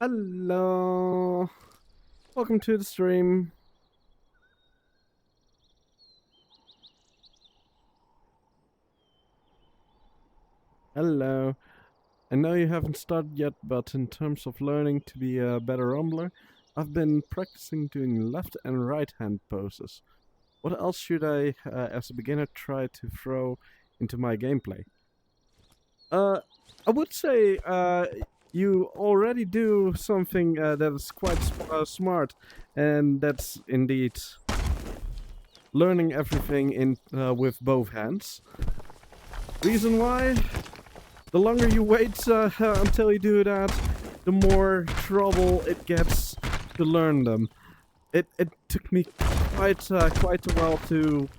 Hello. Welcome to the stream. Hello. I know you haven't started yet, but in terms of learning to be a better rumbler, I've been practicing doing left and right hand poses. What else should I, as a beginner, try to throw into my gameplay? Uh, I would say you already do something that is quite smart, and that's indeed learning everything in with both hands. Reason why? The longer you wait until you do that, the more trouble it gets to learn them. It took me quite a while to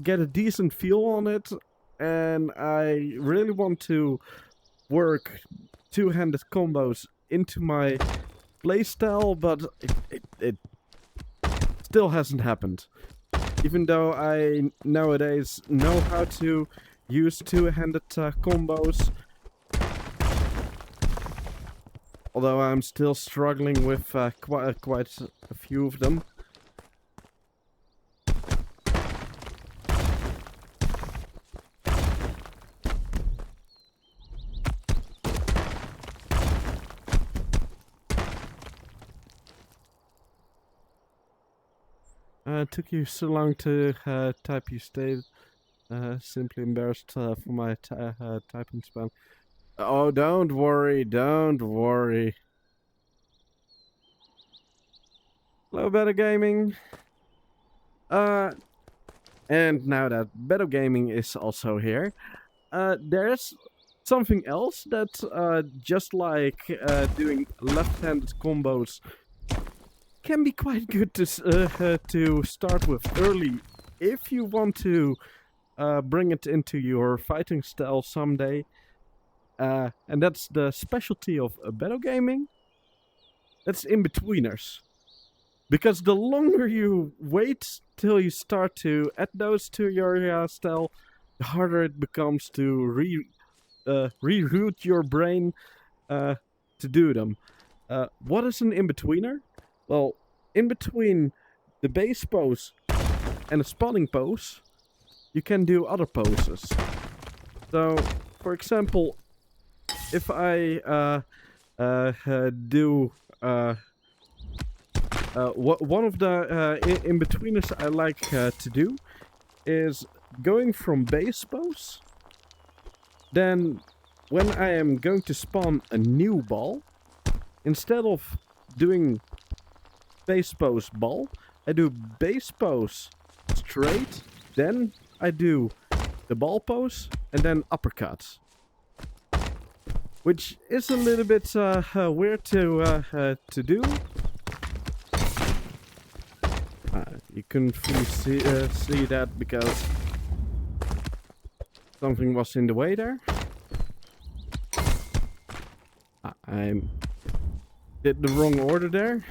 get a decent feel on it, and I really want to work two-handed combos into my playstyle, but it still hasn't happened. Even though I nowadays know how to use two-handed combos, although I'm still struggling with quite a few of them. It took you so long to type. You stayed simply embarrassed for my typing spam. Oh, don't worry, don't worry. Hello, Better Gaming. And now that Better Gaming is also here, there's something else that, just like doing left-handed combos, can be quite good to start with early if you want to bring it into your fighting style someday. And that's the specialty of Better Gaming. That's in-betweeners. Because the longer you wait till you start to add those to your style, the harder it becomes to reroute your brain to do them. What is an in-betweener? Well, in between the base pose and a spawning pose, you can do other poses. So, for example, if I do one of the in-betweeners I like to do is going from base pose. Then, when I am going to spawn a new ball, instead of doing base pose ball, I do base pose straight, then I do the ball pose, and then uppercut. Which is a little bit weird to do. You couldn't fully see that because something was in the way there. I did the wrong order there.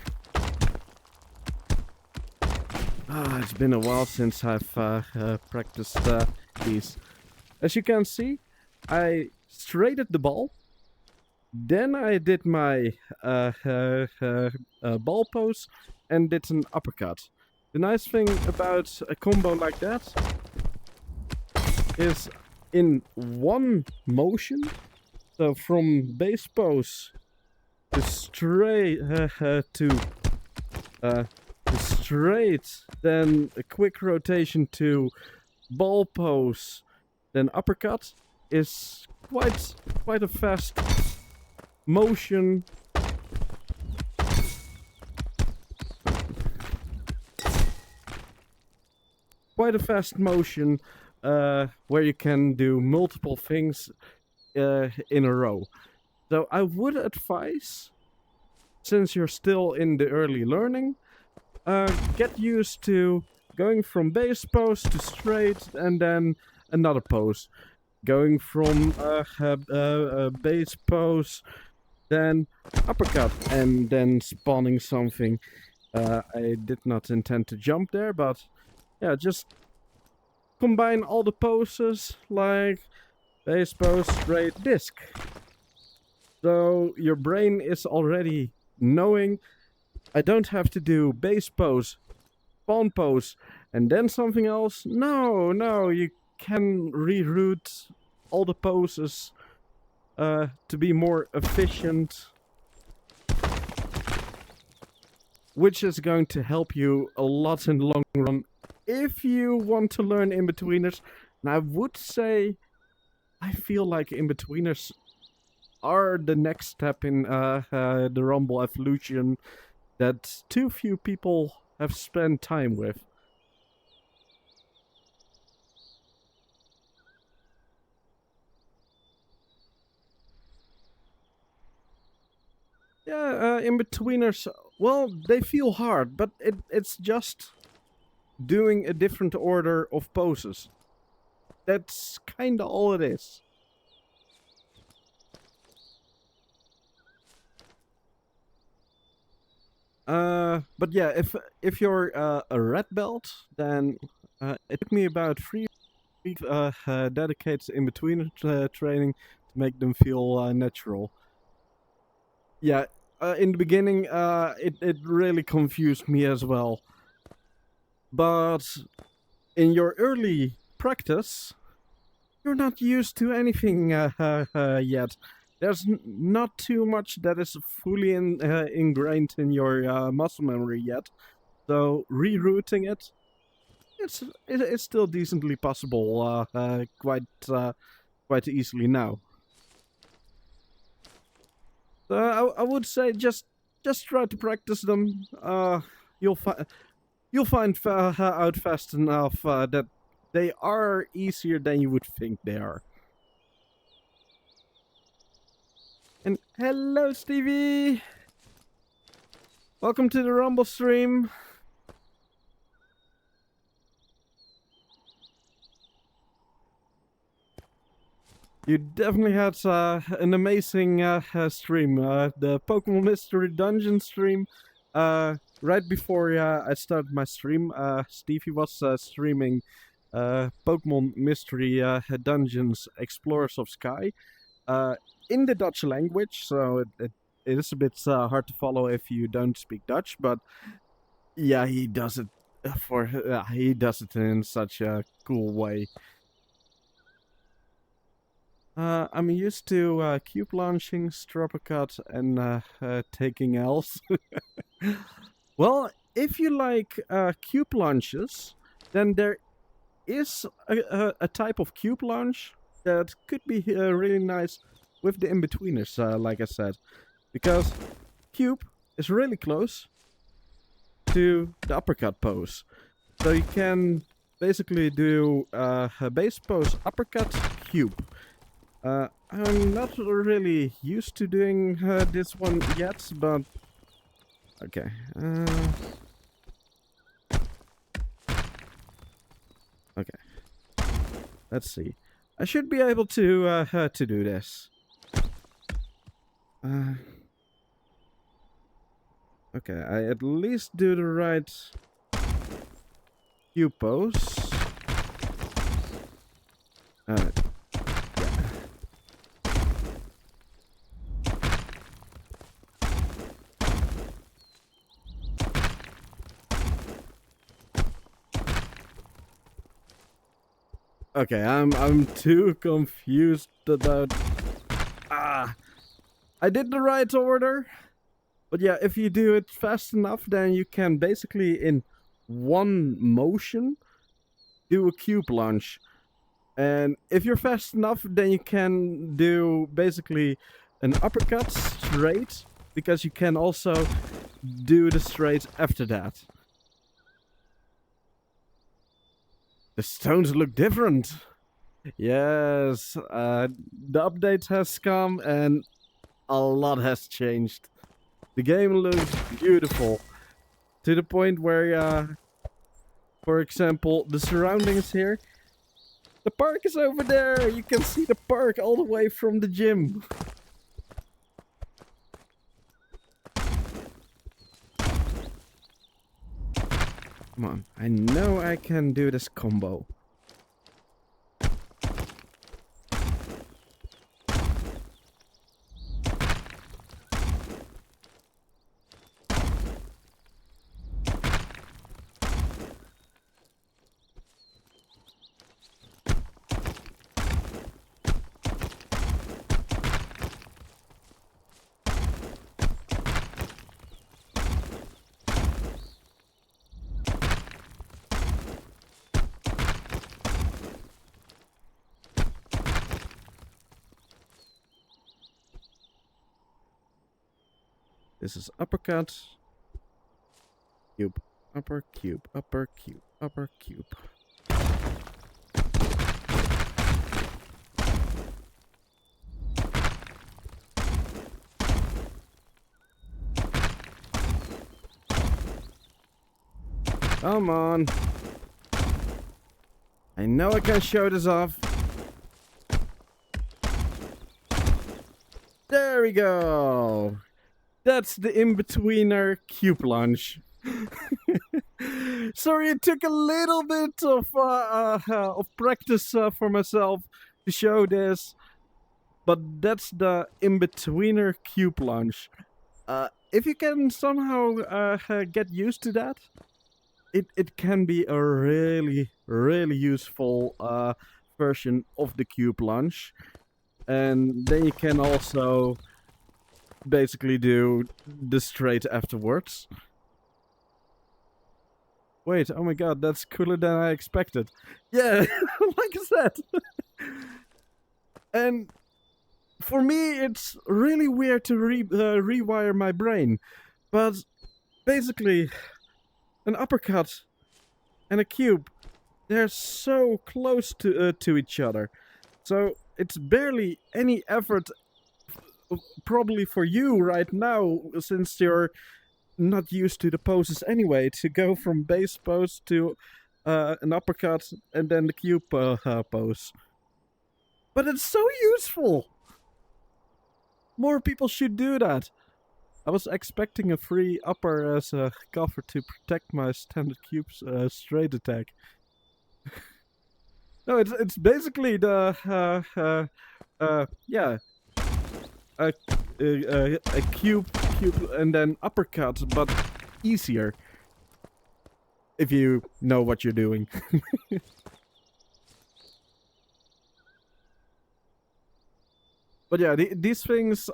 It's been a while since I've practiced these. As you can see, I straighted the ball. Then I did my ball pose and did an uppercut. The nice thing about a combo like that is in one motion, so from base pose to straight straight, then a quick rotation to ball pose, then uppercut is quite a fast motion. Quite a fast motion where you can do multiple things in a row. So I would advise, since you're still in the early learning, get used to going from base pose to straight and then another pose. Going from base pose, then uppercut, and then spawning something. I did not intend to jump there, but yeah, just combine all the poses like base pose, straight, disc. So your brain is already knowing I don't have to do base pose, spawn pose, and then something else. No, no, you can reroute all the poses to be more efficient, which is going to help you a lot in the long run if you want to learn in-betweeners. And I would say I feel like in-betweeners are the next step in the Rumble evolution that too few people have spent time with. Yeah, in-betweeners, well, they feel hard, but it's just doing a different order of poses. That's kinda all it is. But yeah, if you're a red belt, then it took me about 3 weeks dedicated in between training to make them feel natural. Yeah, in the beginning, it really confused me as well. But in your early practice, you're not used to anything yet. There's not too much that is fully ingrained in your muscle memory yet. So rerouting it, it's still decently possible, quite easily now. So I would say just try to practice them. You'll find out fast enough that they are easier than you would think they are. And hello, Stevie. Welcome to the Rumble stream. You definitely had an amazing stream. The Pokemon Mystery Dungeon stream. Right before I started my stream, Stevie was streaming Pokemon Mystery Dungeons Explorers of Sky in the Dutch language, so it is a bit hard to follow if you don't speak Dutch, but yeah, he does it he does it in such a cool way. I'm used to cube launching, Stroppercut, and taking L's. Well, if you like cube launches, then there is a type of cube launch that could be really nice with the in-betweeners, like I said. Because cube is really close to the uppercut pose. So you can basically do a base pose, uppercut, cube. I'm not really used to doing this one yet, but okay. Okay. Let's see. I should be able to do this. Okay, I at least do the right cube pose. Yeah. Okay, I'm too confused about. I did the right order, but yeah, if you do it fast enough, then you can basically in one motion do a cube launch. And if you're fast enough, then you can do basically an uppercut straight, because you can also do the straight after that. The stones look different. Yes, the update has come and a lot has changed. The game looks beautiful. To the point where, for example, the surroundings here. The park is over there! You can see the park all the way from the gym. Come on, I know I can do this combo. This is uppercut. Cube. Upper cube. Upper cube. Upper cube. Come on. I know I can show this off. There we go. That's the in-betweener cube lunge. Sorry, it took a little bit of practice for myself to show this, but that's the in-betweener cube lunge. If you can somehow get used to that, it can be a really, really useful version of the cube lunge. And then you can also basically do the straight afterwards. Wait, oh my god, that's cooler than I expected. Yeah, like I said. And for me, it's really weird to rewire my brain. But basically, an uppercut and a cube, they're so close to each other. So it's barely any effort, probably for you right now, since you're not used to the poses anyway, to go from base pose to an uppercut and then the cube pose. But it's so useful! More people should do that. I was expecting a free upper as a cover to protect my standard cube's straight attack. No, it's basically the yeah, a cube and then uppercut, but easier if you know what you're doing. But yeah, these things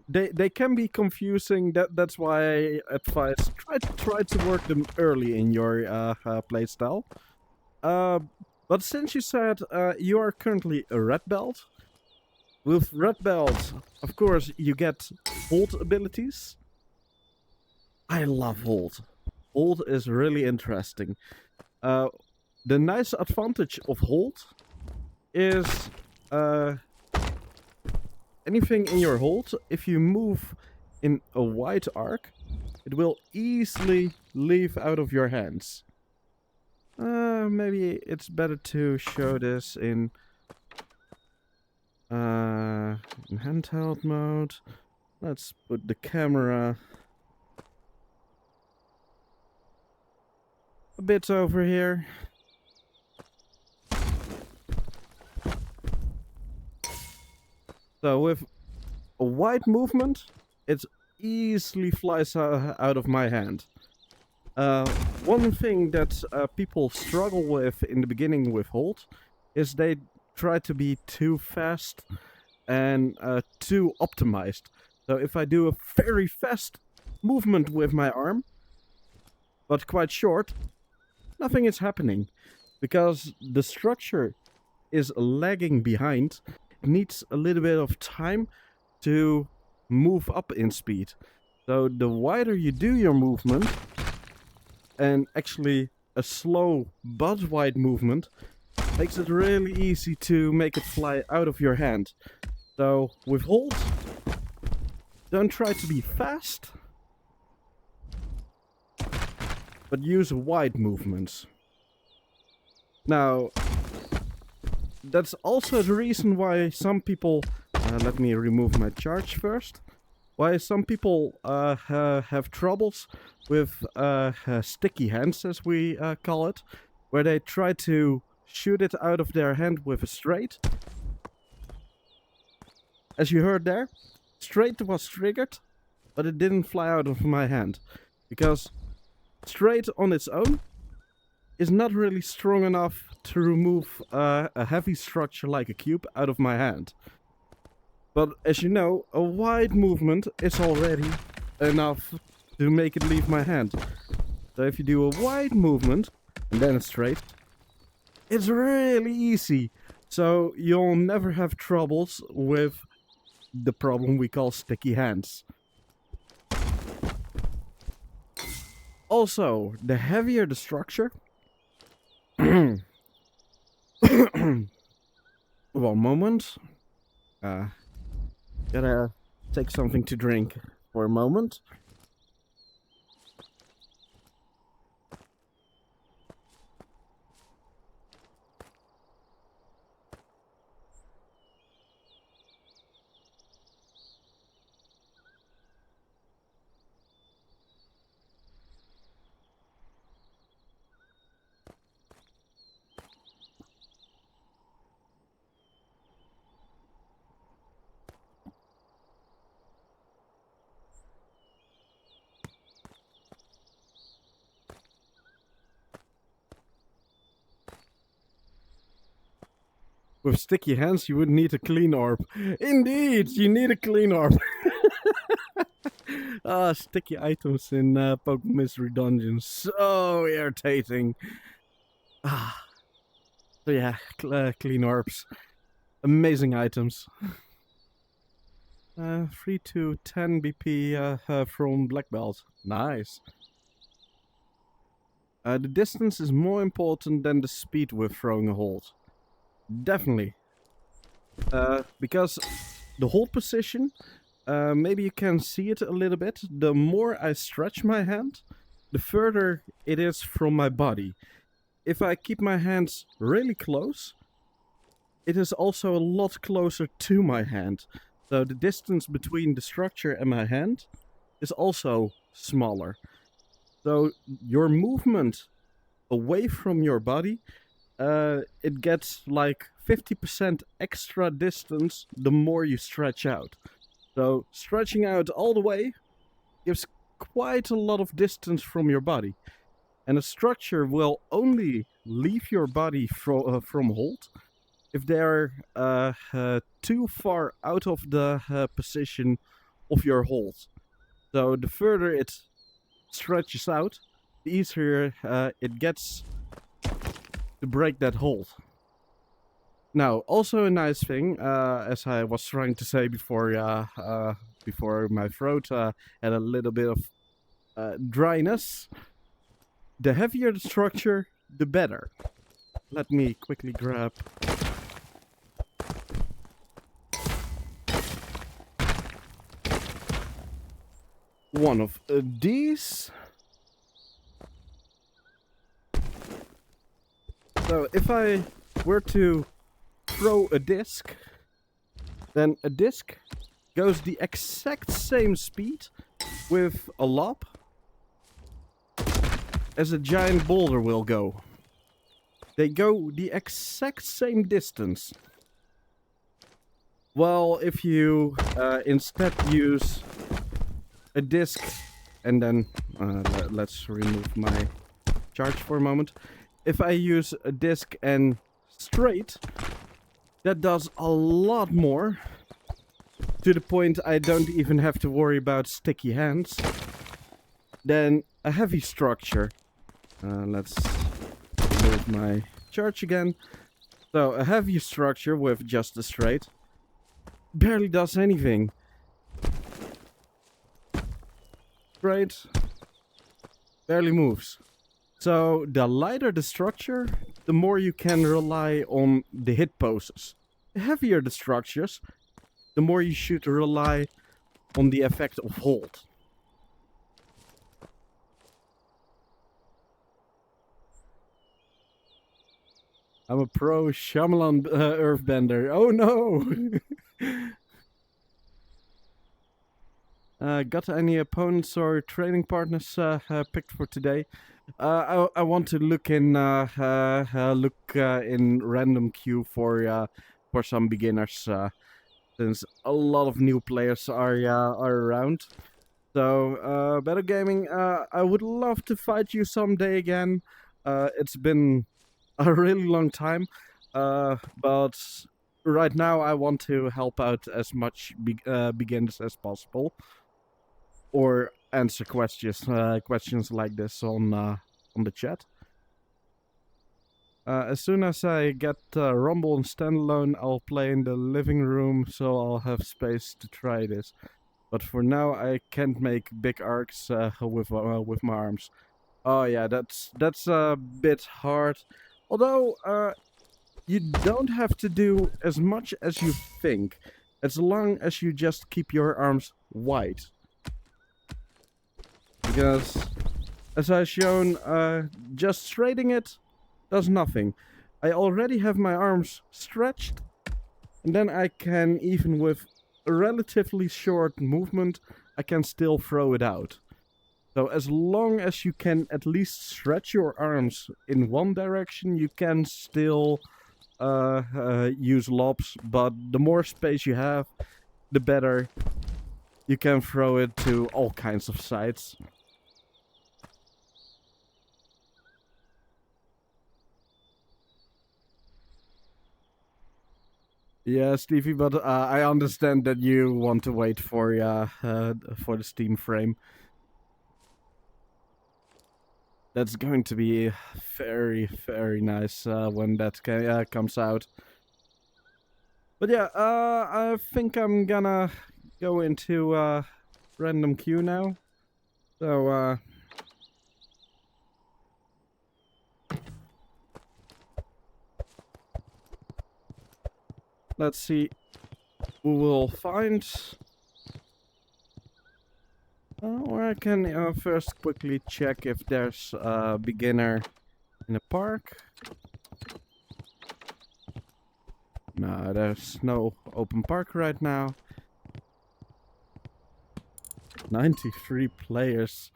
they can be confusing. That's why I advise try to work them early in your playstyle. But since you said you are currently a red belt, with red belt, of course, you get hold abilities. I love hold. Hold is really interesting. The nice advantage of hold is anything in your hold, if you move in a wide arc, it will easily leave out of your hands. Maybe it's better to show this in handheld mode. Let's put the camera a bit over here. So with a wide movement, it easily flies out of my hand. One thing that people struggle with in the beginning with hold is they try to be too fast and too optimized. So if I do a very fast movement with my arm, but quite short, nothing is happening. Because the structure is lagging behind. It needs a little bit of time to move up in speed. So the wider you do your movement, and actually a slow but wide movement, makes it really easy to make it fly out of your hand. So with hold, don't try to be fast, but use wide movements. Now, that's also the reason why some people... let me remove my charge first. Why some people have troubles with sticky hands, as we call it, where they try to shoot it out of their hand with a straight. As you heard there, straight was triggered, but it didn't fly out of my hand. Because straight on its own is not really strong enough to remove a heavy structure like a cube out of my hand. But as you know, a wide movement is already enough to make it leave my hand. So if you do a wide movement and then a straight, it's really easy. So you'll never have troubles with the problem we call sticky hands. Also, the heavier the structure. One moment. Uh, gotta take something to drink for a moment. With sticky hands, you would need a clean orb. Indeed, you need a clean orb. Sticky items in Pokemon Mystery Dungeons. So irritating. Ah, so yeah, clean orbs. Amazing items. 3 to 10 BP from Black Belt. Nice. The distance is more important than the speed with throwing a hold. Definitely. Because the hold position, maybe you can see it a little bit. The more I stretch my hand, the further it is from my body. If I keep my hands really close, it is also a lot closer to my hand. So the distance between the structure and my hand is also smaller. So your movement away from your body, it gets like 50% extra distance the more you stretch out. So stretching out all the way gives quite a lot of distance from your body. And a structure will only leave your body from hold if they're too far out of the position of your hold. So the further it stretches out, the easier it gets to break that hold. Now, also a nice thing, as I was trying to say before, before my throat had a little bit of dryness. The heavier the structure, the better. Let me quickly grab one of these. So if I were to throw a disc, then a disc goes the exact same speed with a lob as a giant boulder will go. They go the exact same distance. Well, if you instead use a disc, and then let's remove my charge for a moment. If I use a disc and straight, that does a lot more, to the point I don't even have to worry about sticky hands, than a heavy structure. Let's remove my charge again. So a heavy structure with just a straight barely does anything. Straight barely moves. So the lighter the structure, the more you can rely on the hit poses. The heavier the structures, the more you should rely on the effect of hold. I'm a pro Shyamalan earthbender. Oh no! Got any opponents or training partners picked for today? I want to look in in random queue for some beginners, since a lot of new players are around. So Better Gaming, I would love to fight you someday again. It's been a really long time, but right now I want to help out as much beginners as possible, or answer questions like this on the chat. As soon as I get Rumble and Standalone, I'll play in the living room, so I'll have space to try this. But for now, I can't make big arcs with my arms. Oh yeah, that's a bit hard. Although you don't have to do as much as you think, as long as you just keep your arms wide. Because, as I've shown, just straighting it does nothing. I already have my arms stretched, and then I can, even with a relatively short movement, I can still throw it out. So as long as you can at least stretch your arms in one direction, you can still use lobs, but the more space you have, the better. You can throw it to all kinds of sides. Yeah, Stevie, but I understand that you want to wait for the Steam frame. That's going to be very, very nice when that comes out. But yeah, I think I'm gonna go into random queue now. So let's see who we'll find. Or I can first quickly check if there's a beginner in a park. No, there's no open park right now. 93 players.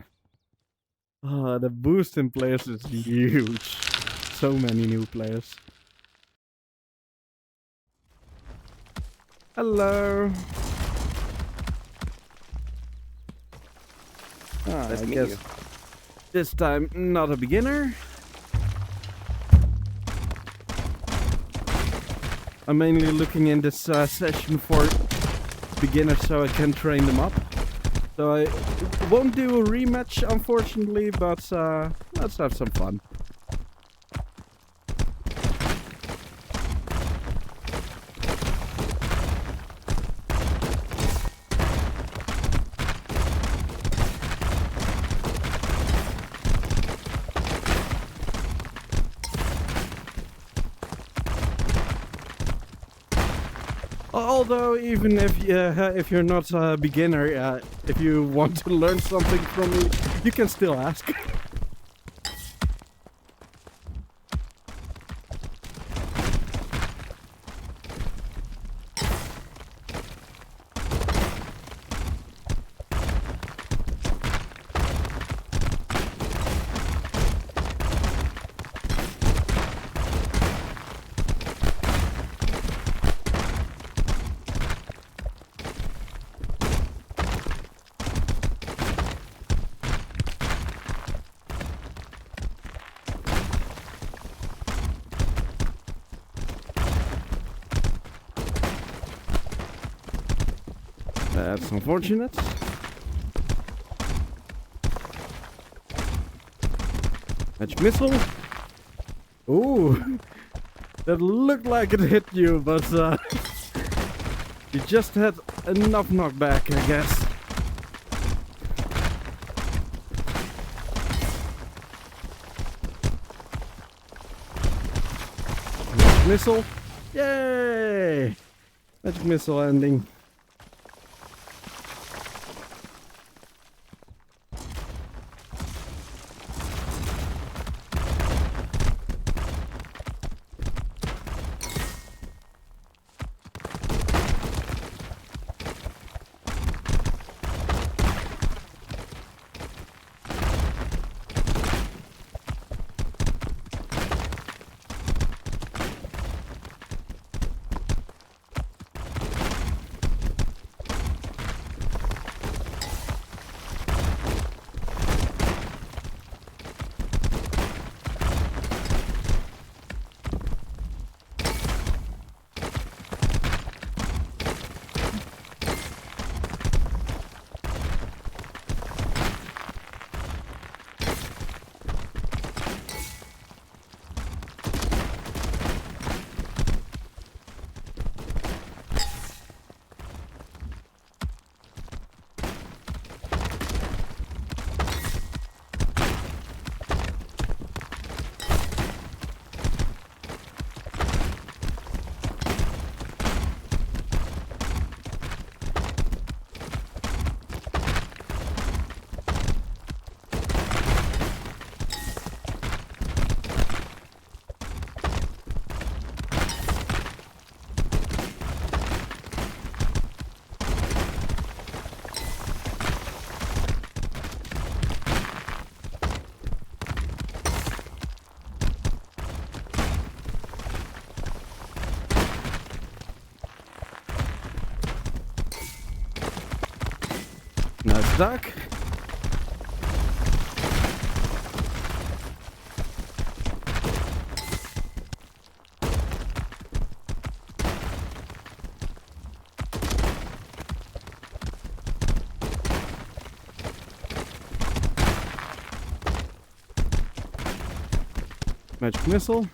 The boost in players is huge. So many new players. Hello. Nice I to meet guess you. this time not a beginner. I'm mainly looking in this session for beginners so I can train them up. So I won't do a rematch, unfortunately, but let's have some fun. Although, even if you're not a beginner, if you want to learn something from me, you can still ask. That's unfortunate. Magic missile. Ooh, that looked like it hit you, but you just had enough knockback, I guess. Magic missile. Yay! Magic missile ending. Duck. Magic missile.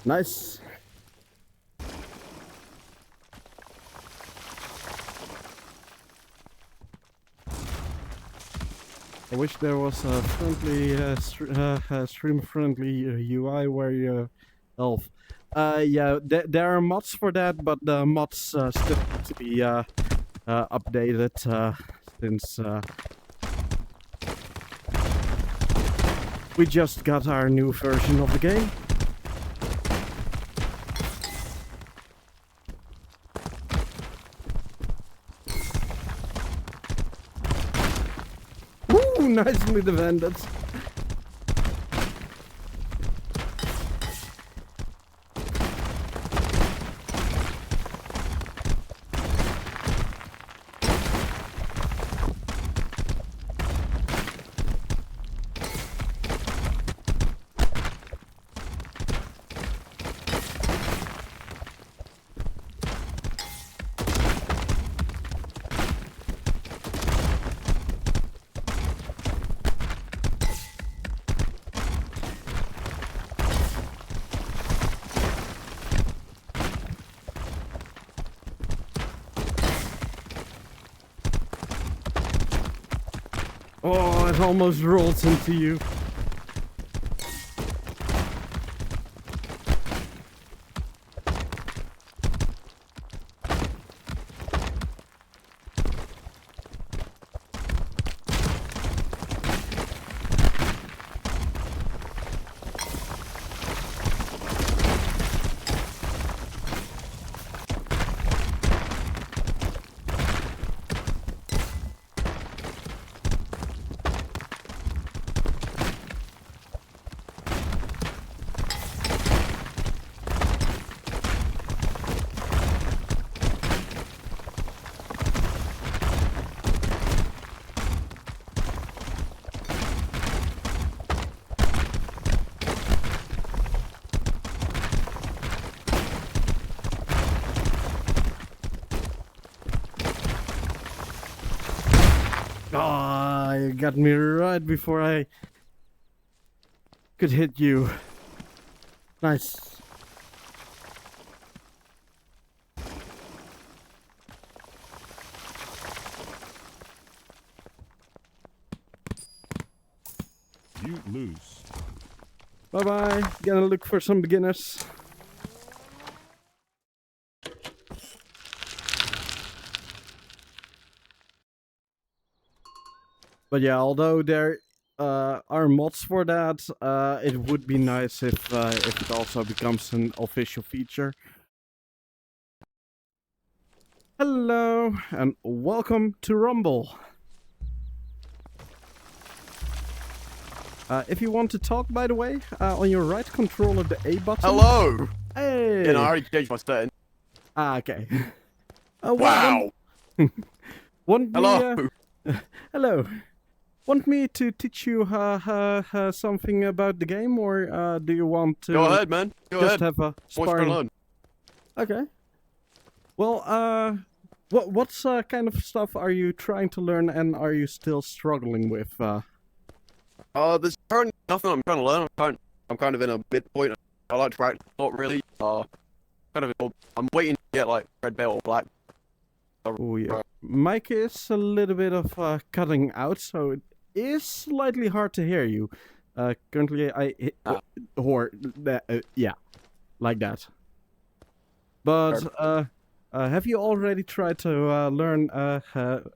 Nice. I wish there was a friendly, stream-friendly UI where you elf. Yeah, there are mods for that, but the mods still need to be updated since we just got our new version of the game. Woo! Nicely defended. Oh, it almost rolls into you. Ah, you got me right before I could hit you. Nice. You lose. Bye bye. Gonna look for some beginners. But yeah, although there are mods for that, it would be nice if it also becomes an official feature. Hello and welcome to Rumble. If you want to talk, by the way, on your right controller, the A button. Hello! Hey! Yeah, no, I already changed my setting. Ah, okay. Wow! Want me, Hello! hello. Want me to teach you something about the game, or do you want to Go ahead, man. Go just ahead. have a What's going sparring? on? Okay. Well, what kind of stuff are you trying to learn, and are you still struggling with? There's currently nothing I'm trying to learn. I'm kind of in a midpoint. I like to practice, not really. I'm waiting to get like red belt or black. Oh yeah. Mic is a little bit of cutting out, so it is slightly hard to hear you. Currently, yeah, like that. But have you already tried to learn a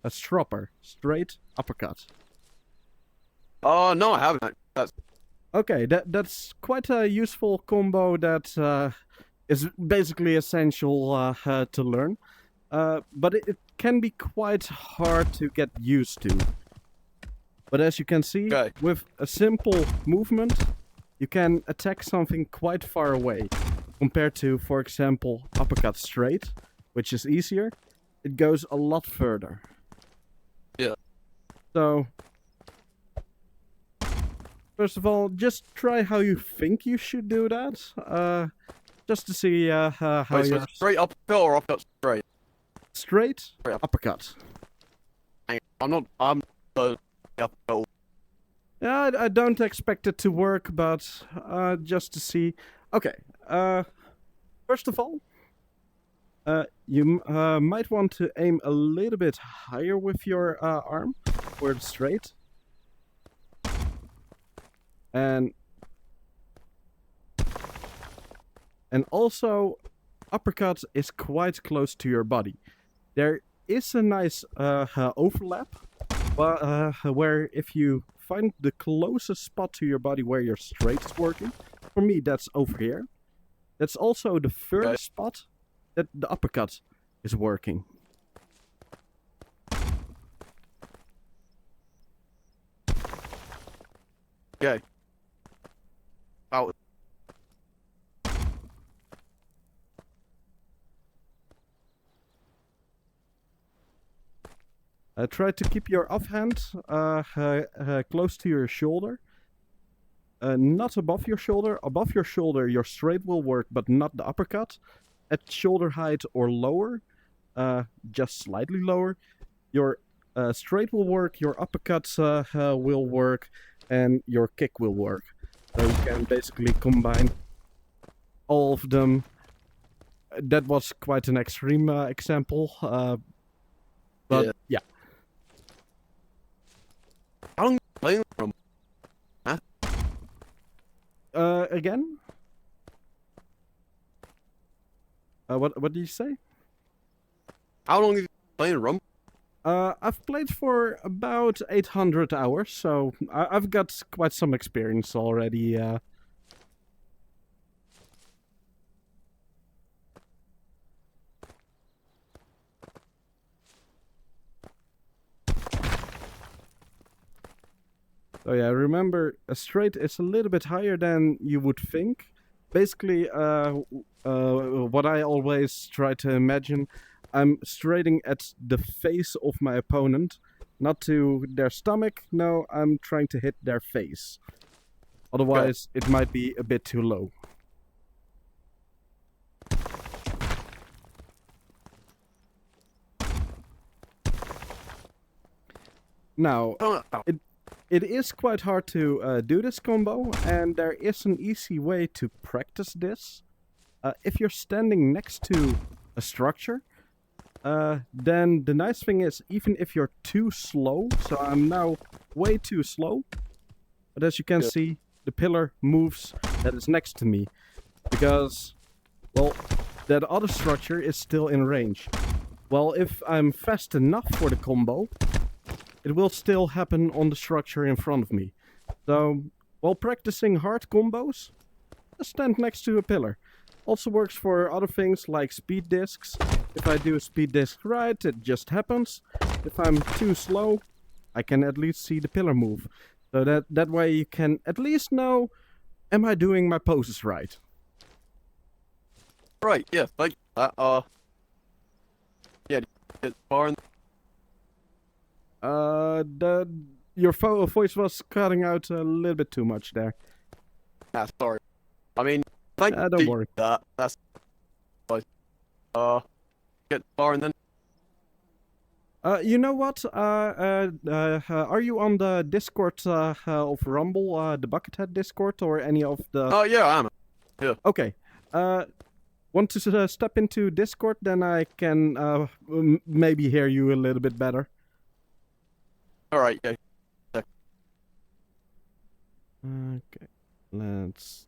stropper, straight uppercut? No, I haven't. That's Okay, that's quite a useful combo that is basically essential to learn. But it can be quite hard to get used to. But as you can see, okay. with a simple movement, you can attack something quite far away. Compared to, for example, uppercut straight, which is easier, it goes a lot further. Yeah. So, first of all, just try how you think you should do that. Just to see how Wait, so you're it's straight uppercut or uppercut straight? straight Straight up. uppercut. I'm uppercut. Yeah, I don't expect it to work, but just to see. Okay. First of all, you might want to aim a little bit higher with your arm, where it's straight, and also uppercut is quite close to your body. There is a nice overlap, where if you find the closest spot to your body where your straight is working, for me that's over here. That's also the furthest spot that the uppercut is working. Okay. Oh, Try to keep your offhand close to your shoulder. Not above your shoulder. Above your shoulder, your straight will work, but not the uppercut. At shoulder height or lower, just slightly lower, your straight will work, your uppercut will work, and your kick will work. So you can basically combine all of them. That was quite an extreme example, but yeah. how long are you playing from? Again? What did you say? How long have you been playing Rumble? I've played for about 800 hours, so I've got quite some experience already. So yeah, remember, a straight is a little bit higher than you would think. Basically, what I always try to imagine, I'm straighting at the face of my opponent, not to their stomach. No, I'm trying to hit their face. Otherwise, it might be a bit too low. Now, Oh, it is quite hard to do this combo, and there is an easy way to practice this. If you're standing next to a structure, then the nice thing is, even if you're too slow, so I'm now way too slow, but as you can see, the pillar moves that is next to me, because, well, that other structure is still in range. Well, if I'm fast enough for the combo, it will still happen on the structure in front of me. So, while practicing hard combos, just stand next to a pillar. Also works for other things like speed discs. If I do a speed disc right, it just happens. If I'm too slow, I can at least see the pillar move. So that way you can at least know, am I doing my poses right? right, yeah, like yeah, it's far in. Your voice was cutting out a little bit too much there. Sorry. I mean, thank Don't you. worry. That's like, get far and then. You know what? Are you on the Discord of Rumble, the Buckethead Discord, or any of the? Oh yeah, I am. Yeah. Okay. Want to step into Discord? Then I can maybe hear you a little bit better. All right. Yeah. Okay. Let's.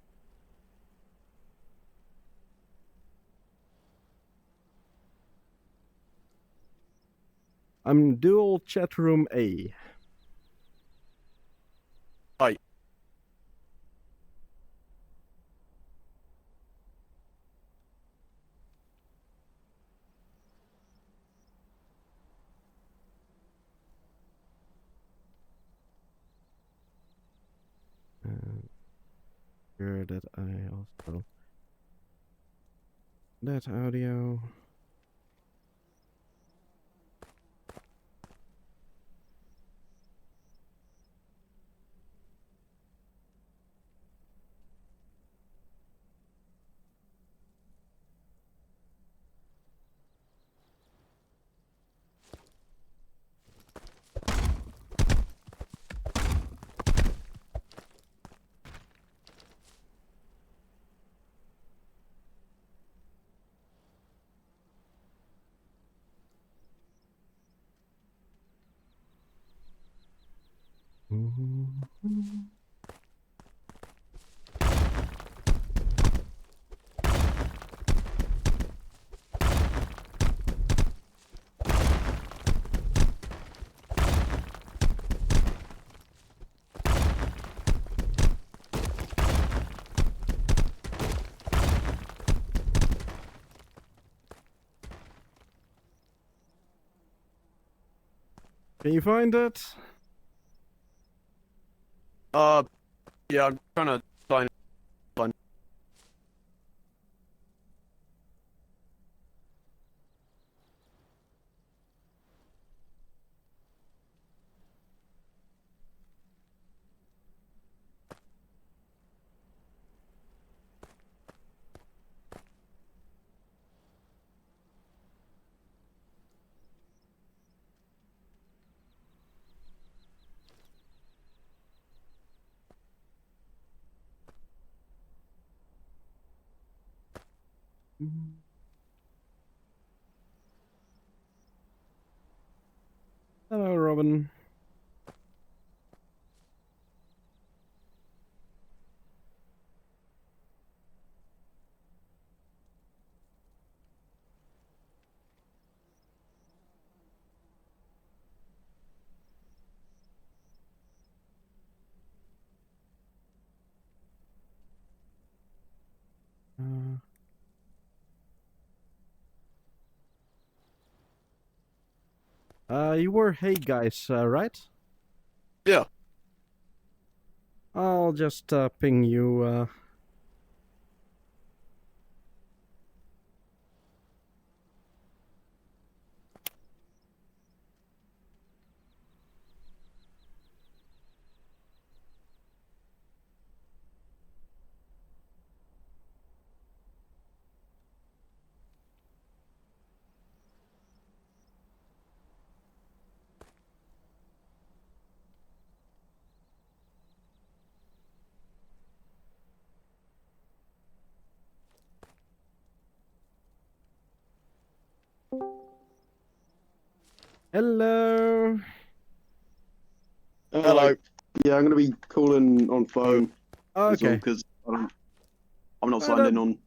I'm dual chat room A. Right. Sure that I also that audio. Can you find it? Yeah, I'm trying to find. Hello, Robin. You were hey guys, right? Yeah. I'll just ping you. Hello. Hello. Yeah, I'm gonna be calling on phone as well Okay. because I'm not Uh, signed that, in on.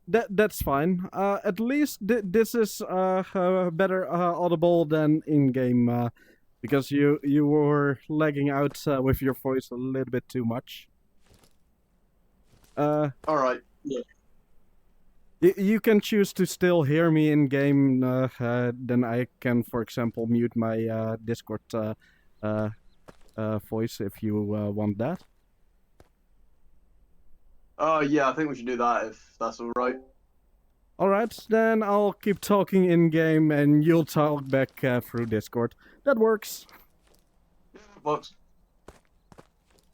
that's fine. At least this is better audible than in game, because you were lagging out with your voice a little bit too much. All right. Yeah. You can choose to still hear me in game. Then I can, for example, mute my Discord voice if you want that. Yeah, I think we should do that if that's all right. Alright, then I'll keep talking in game and you'll talk back through Discord. That works. Box.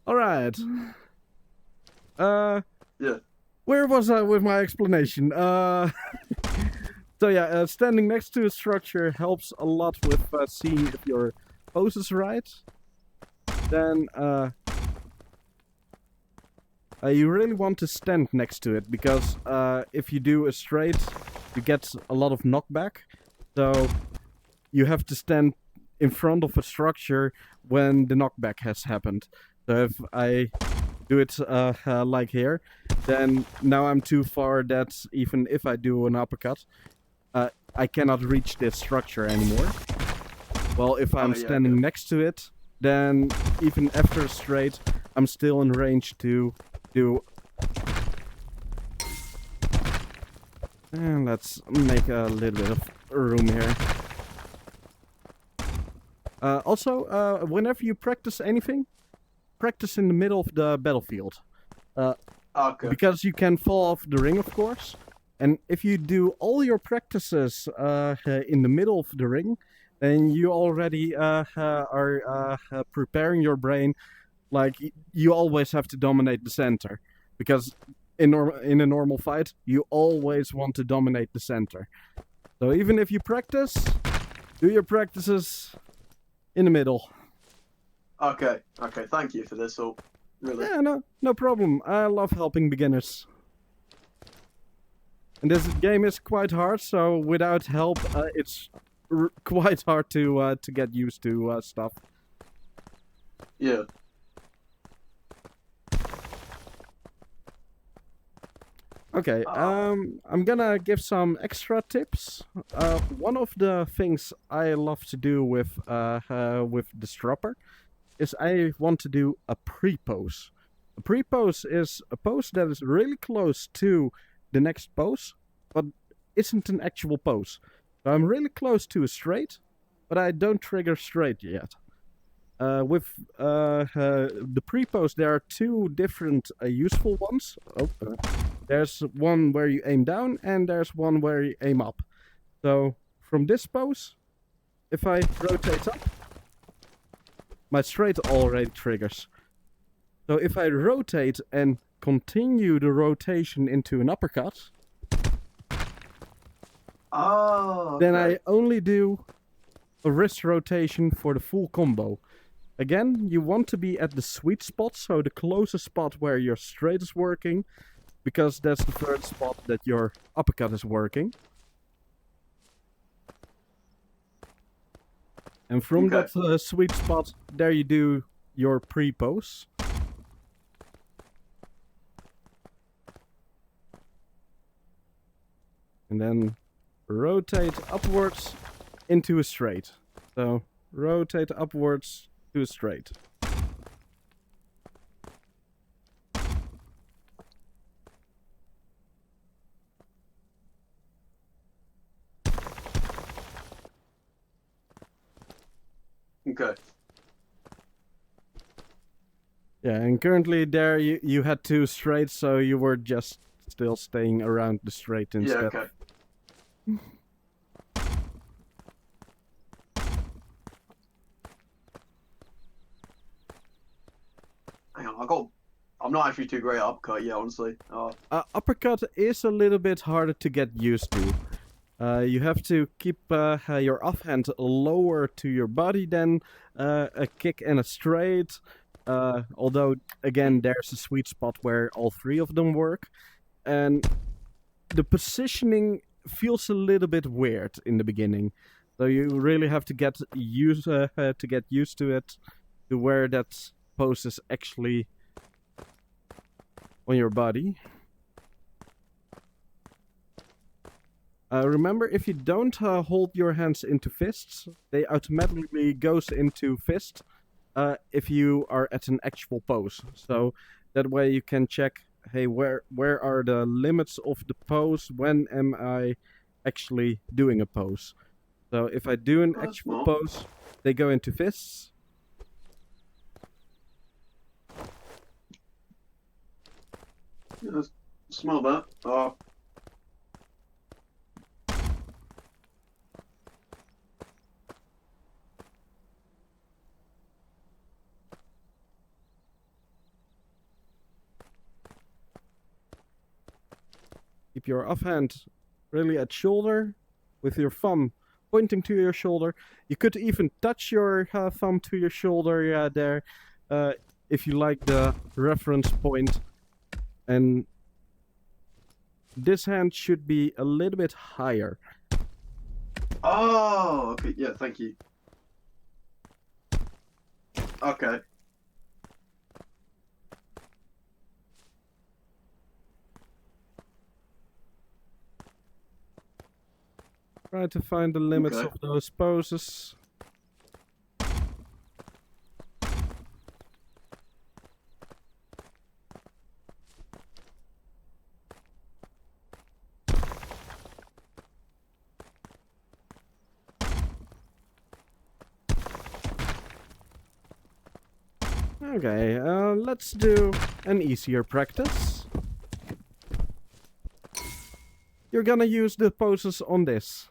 Alright. Yeah. Where was I with my explanation? So yeah, standing next to a structure helps a lot with seeing if your pose is right. Then, you really want to stand next to it, because if you do a straight, you get a lot of knockback. So you have to stand in front of a structure when the knockback has happened. So if I do it like here, then now I'm too far that even if I do an uppercut, I cannot reach this structure anymore. Well, if I'm yeah, standing next to it, then even after a straight, I'm still in range to do. And let's make a little bit of room here. Also, whenever you practice anything, practice in the middle of the battlefield. Okay. Because you can fall off the ring, of course. And if you do all your practices in the middle of the ring, then you already are preparing your brain like you always have to dominate the center. Because in a normal fight, you always want to dominate the center. So even if you practice, do your practices in the middle. Okay. Thank you for this. All really. Yeah, no problem. I love helping beginners. And this game is quite hard, so without help, it's quite hard to get used to stuff. Yeah. Okay, I'm gonna give some extra tips. One of the things I love to do with the stropper is I want to do a pre-pose. A pre-pose is a pose that is really close to the next pose, but isn't an actual pose. So I'm really close to a straight, but I don't trigger straight yet. With the pre-pose, there are two different useful ones. There's one where you aim down, and there's one where you aim up. So from this pose, if I rotate up, my straight already triggers. So if I rotate and continue the rotation into an uppercut, then I only do a wrist rotation for the full combo. Again, you want to be at the sweet spot, so the closest spot where your straight is working, because that's the third spot that your uppercut is working. And from that sweet spot, there you do your pre-pose. And then rotate upwards into a straight. So rotate upwards to a straight. Okay. Yeah, and currently there you had two straights, so you were just still staying around the straight instead. Yeah, okay. Hang on, I'm not actually too great at uppercut, yeah, honestly. Uppercut is a little bit harder to get used to. You have to keep your offhand lower to your body than a kick and a straight. Although, again, there's a sweet spot where all three of them work. And the positioning feels a little bit weird in the beginning. So you really have to get used to it, to where that pose is actually on your body. Remember, if you don't hold your hands into fists, they automatically goes into fist if you are at an actual pose. So that way you can check, hey, where are the limits of the pose? When am I actually doing a pose? So if I do an actual pose, they go into fists. Yeah, smell that. Keep your offhand really at shoulder with your thumb pointing to your shoulder. You could even touch your thumb to your shoulder there if you like the reference point. And this hand should be a little bit higher. Oh, okay, yeah, thank you. Okay. Try to find the limits Okay. of those poses. Okay, let's do an easier practice. You're gonna use the poses on this.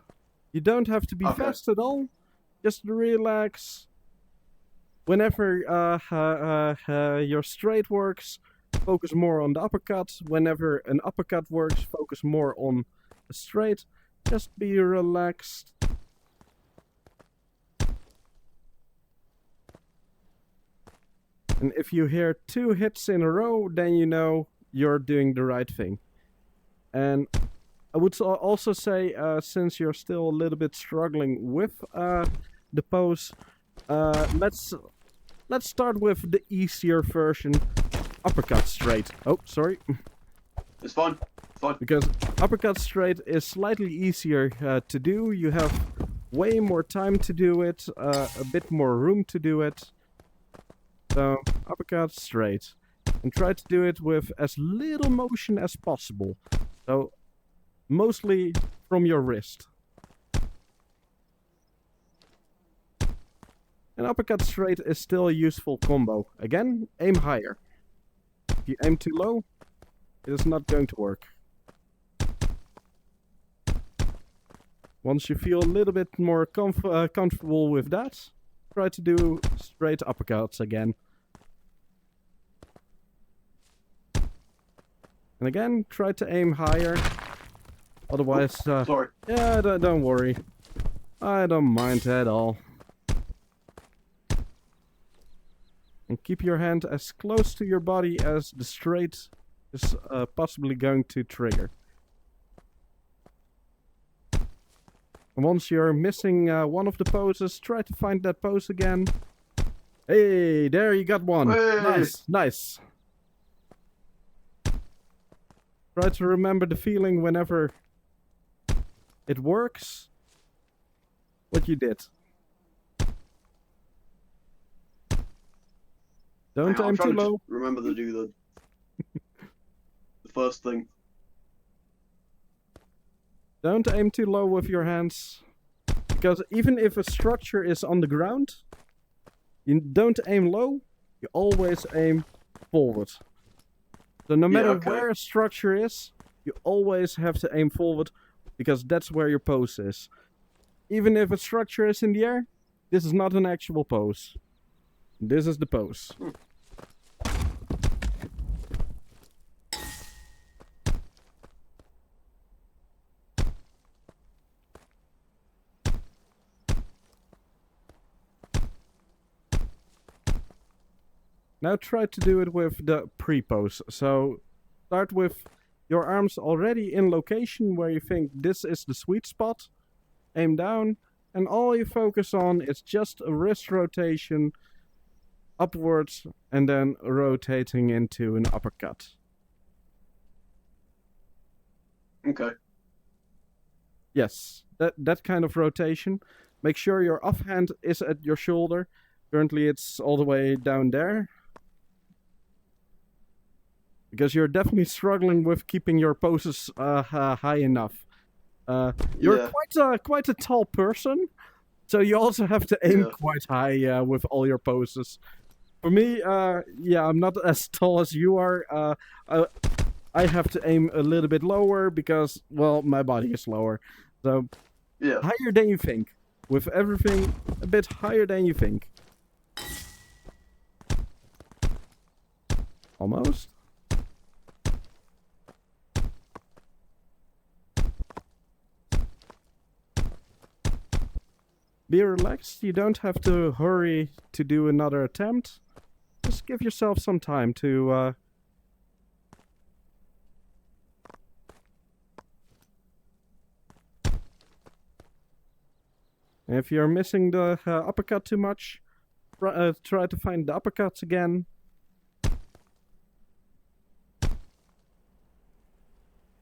You don't have to be Okay. fast at all. Just relax. Whenever your straight works, focus more on the uppercut. Whenever an uppercut works, focus more on a straight. Just be relaxed. And if you hear 2 hits in a row, then you know you're doing the right thing. And I would also say, since you're still a little bit struggling with the pose, let's start with the easier version, uppercut straight. Oh, sorry. It's fine. Fine. Because uppercut straight is slightly easier to do. You have way more time to do it, a bit more room to do it. So, uppercut straight. And try to do it with as little motion as possible. So, mostly from your wrist. An uppercut straight is still a useful combo. Again, aim higher. If you aim too low, it is not going to work. Once you feel a little bit more comfortable with that, try to do straight uppercuts again. And again, try to aim higher. Otherwise, Sorry. yeah, don't worry. I don't mind at all. And keep your hand as close to your body as the straight is possibly going to trigger. And once you're missing one of the poses, try to find that pose again. Hey, there you got one. Hey. Nice, nice. Try to remember the feeling whenever it works, what you did. Don't I'm aim trying too to low. just remember to do the first thing. Don't aim too low with your hands. Because even if a structure is on the ground, you don't aim low, you always aim forward. So no matter where a structure is, you always have to aim forward, because that's where your pose is. Even if a structure is in the air, this is not an actual pose. This is the pose. Now try to do it with the pre-pose. So start with your arms already in location where you think this is the sweet spot. Aim down, and all you focus on is just a wrist rotation upwards and then rotating into an uppercut. Okay. Yes, that kind of rotation. Make sure your offhand is at your shoulder. Currently it's all the way down there. Because you're definitely struggling with keeping your poses high enough. You're quite a tall person, so you also have to aim quite high with all your poses. For me, yeah, I'm not as tall as you are. I have to aim a little bit lower because, well, my body is lower. So, higher than you think. With everything a bit higher than you think. Almost. Be relaxed, you don't have to hurry to do another attempt. Just give yourself some time to... If you're missing the uppercut too much, try to find the uppercuts again.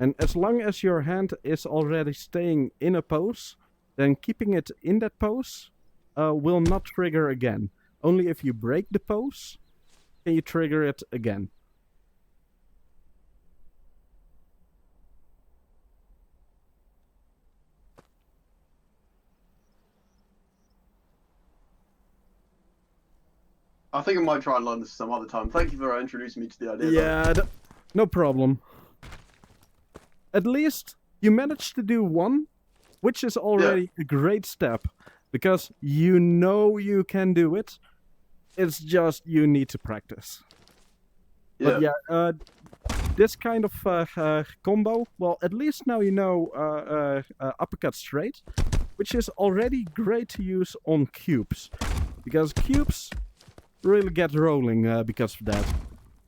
And as long as your hand is already staying in a pose, then keeping it in that pose will not trigger again. Only if you break the pose, can you trigger it again. I think I might try and learn this some other time. Thank you for introducing me to the idea. Yeah, no problem. At least you managed to do one, which is already a great step, because you know you can do it. It's just you need to practice. But yeah, this kind of combo, well, at least now you know uppercut straight, which is already great to use on cubes, because cubes really get rolling because of that.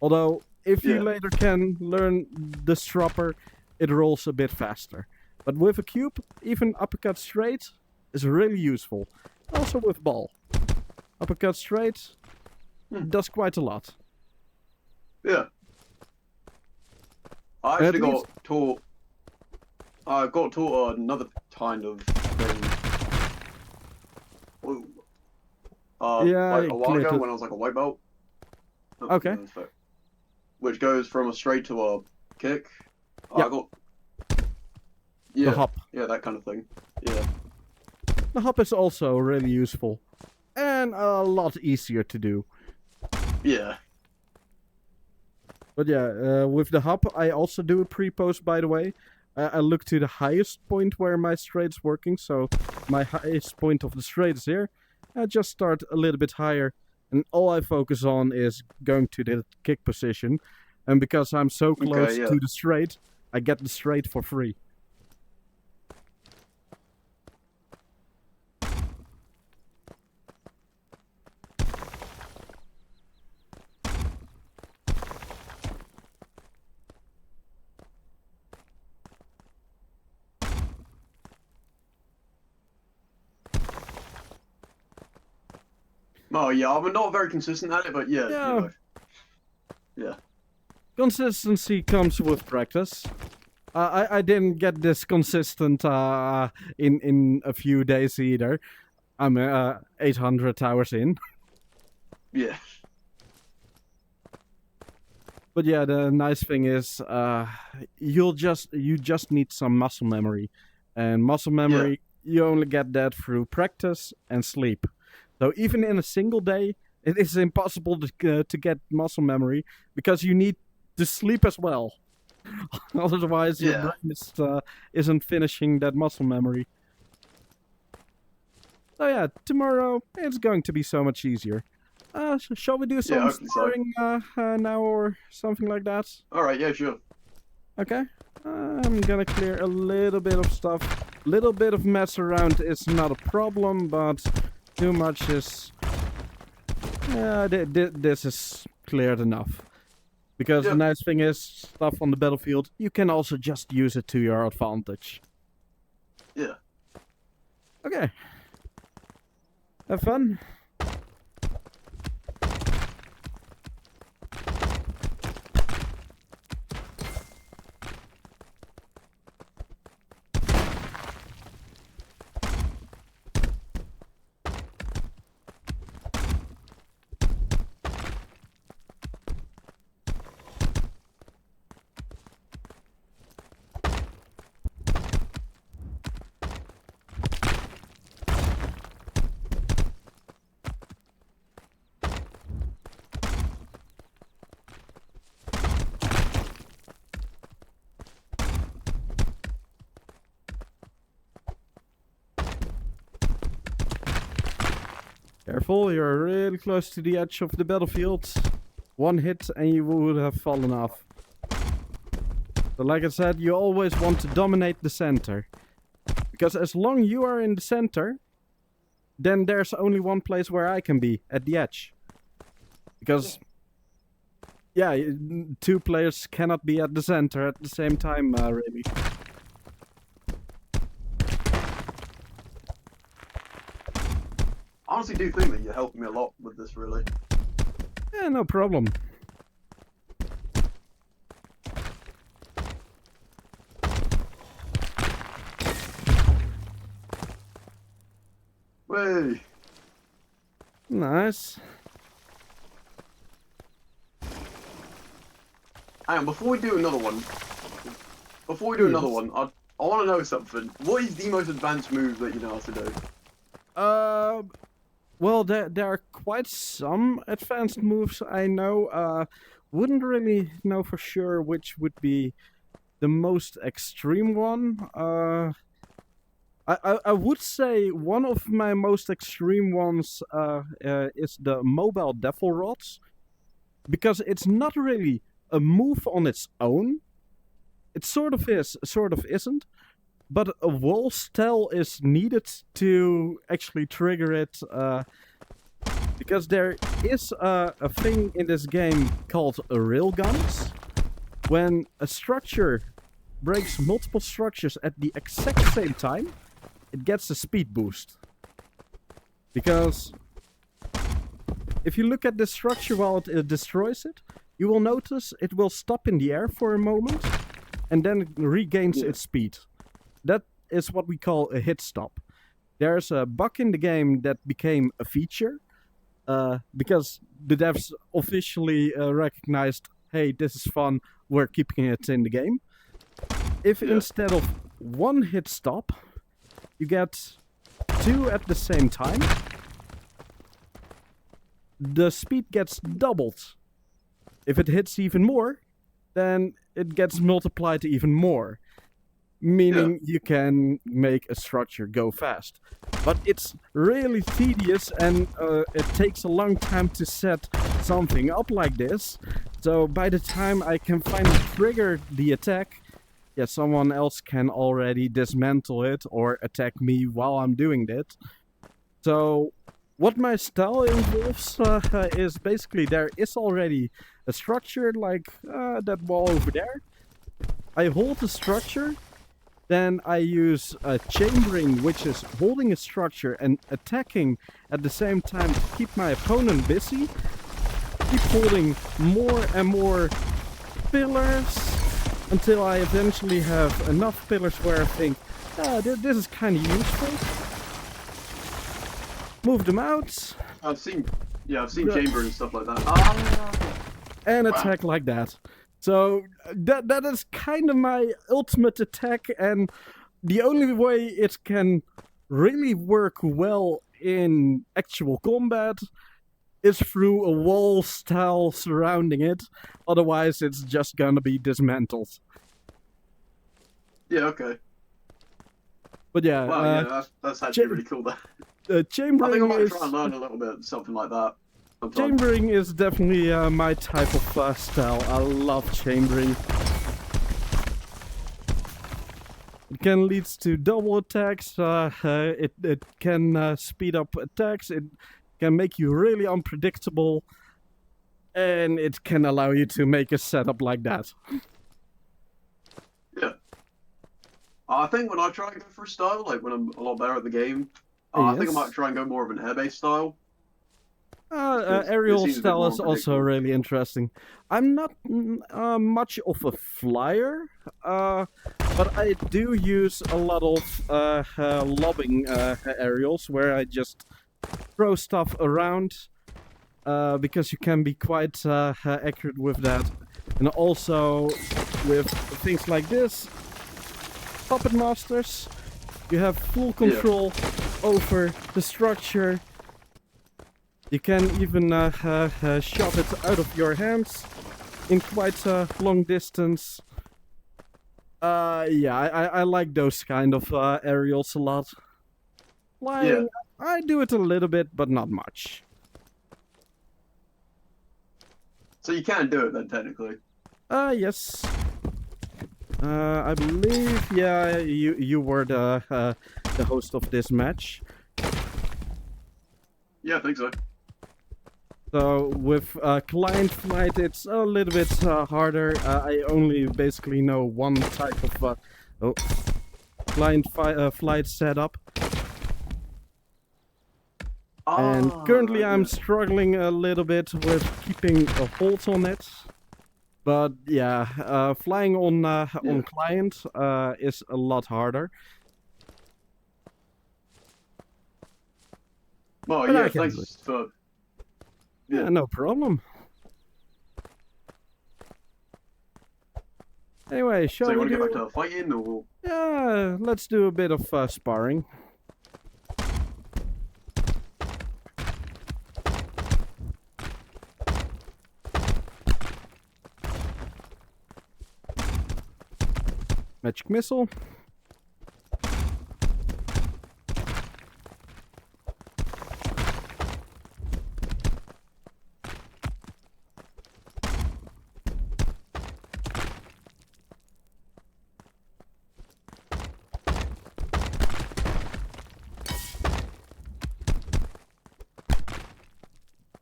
Although, if you later can learn the stropper, it rolls a bit faster. But with a cube, even uppercut straight is really useful. Also with ball. Uppercut straight does quite a lot. Yeah. I actually got taught. I got taught another kind of thing. Like a while ago when I was like a white belt. Okay. Which goes from a straight to a kick. Yeah. I got. The hop. Yeah, that kind of thing. Yeah. The hop is also really useful. And a lot easier to do. Yeah. But yeah, with the hop, I also do a pre-post, by the way. I look to the highest point where my straight's working, so my highest point of the straight is here. I just start a little bit higher, and all I focus on is going to the kick position. And because I'm so close to the straight, I get the straight for free. Oh yeah, I'm not very consistent at it, but yeah. You know. Yeah. Consistency comes with practice. I didn't get this consistent in a few days either. I'm 800 hours in. Yeah. But yeah, the nice thing is you just need some muscle memory, and muscle memory you only get that through practice and sleep. So even in a single day, it is impossible to get muscle memory because you need to sleep as well. Otherwise, your brain isn't finishing that muscle memory. So yeah, tomorrow it's going to be so much easier. Shall we do some sparring now or something like that? Alright, yeah, sure. Okay. I'm gonna clear a little bit of stuff. Little bit of mess around is not a problem, but too much is... this is cleared enough. Because the nice thing is, stuff on the battlefield, you can also just use it to your advantage. Yeah. Okay. Have fun. Careful, you're really close to the edge of the battlefield. One hit and you would have fallen off. So like I said, you always want to dominate the center. Because as long as you are in the center, then there's only one place where I can be, at the edge. Because, yeah, two players cannot be at the center at the same time, really. I honestly do think that you're helping me a lot with this, really. Yeah, no problem. Way. Nice. Hang on, before we do another one, I want to know something. What is the most advanced move that you know how to do? Well, there are quite some advanced moves I know. Wouldn't really know for sure which would be the most extreme one. I would say one of my most extreme ones is the mobile devil rods, because it's not really a move on its own. It sort of is, sort of isn't. But a wall style is needed to actually trigger it, because there is a thing in this game called railguns. When a structure breaks multiple structures at the exact same time, it gets a speed boost. Because if you look at the structure while it destroys it, you will notice it will stop in the air for a moment, and then it regains its speed. That is what we call a hit stop. There's a bug in the game that became a feature, because the devs officially recognized, hey, this is fun, we're keeping it in the game. If instead of one hit stop, you get two at the same time, the speed gets doubled. If it hits even more, then it gets multiplied even more. Meaning you can make a structure go fast. But it's really tedious, and it takes a long time to set something up like this. So by the time I can finally trigger the attack, someone else can already dismantle it or attack me while I'm doing that. So what my style involves is basically there is already a structure like that wall over there. I hold the structure. Then I use chambering, which is holding a structure and attacking at the same time to keep my opponent busy. Keep holding more and more pillars until I eventually have enough pillars where I think, this is kind of useful. Move them out. I've seen chamber and stuff like that. And attack like that. So that is kind of my ultimate attack, and the only way it can really work well in actual combat is through a wall style surrounding it. Otherwise, it's just gonna be dismantled. Yeah, okay. But yeah, well, that's actually really cool. Chambering I think I might is... try and learn a little bit, something like that. Chambering is definitely my type of style. I love chambering. It can lead to double attacks, it can speed up attacks, it can make you really unpredictable, and it can allow you to make a setup like that. Yeah. I think when I try and go for a style, like when I'm a lot better at the game, I think I might try and go more of an air-based style. Aerial style is also really interesting. I'm not much of a flyer, but I do use a lot of lobbing aerials where I just throw stuff around, because you can be quite accurate with that. And also with things like this, Puppet Masters, you have full control over the structure. You can even shove it out of your hands in quite a long distance. I like those kind of aerials a lot. Flying, I do it a little bit, but not much. So you can do it then, technically? Yes. I believe, you were the host of this match. Yeah, I think so. So with client flight, it's a little bit harder. I only basically know one type of client flight setup. And currently I'm struggling a little bit with keeping a hold on it. But yeah, flying on client is a lot harder. Well, But yeah, thanks for... Yeah, no problem. Anyway, shall So you we want to do... get back to fighting, or...? Yeah, let's do a bit of sparring. Magic missile.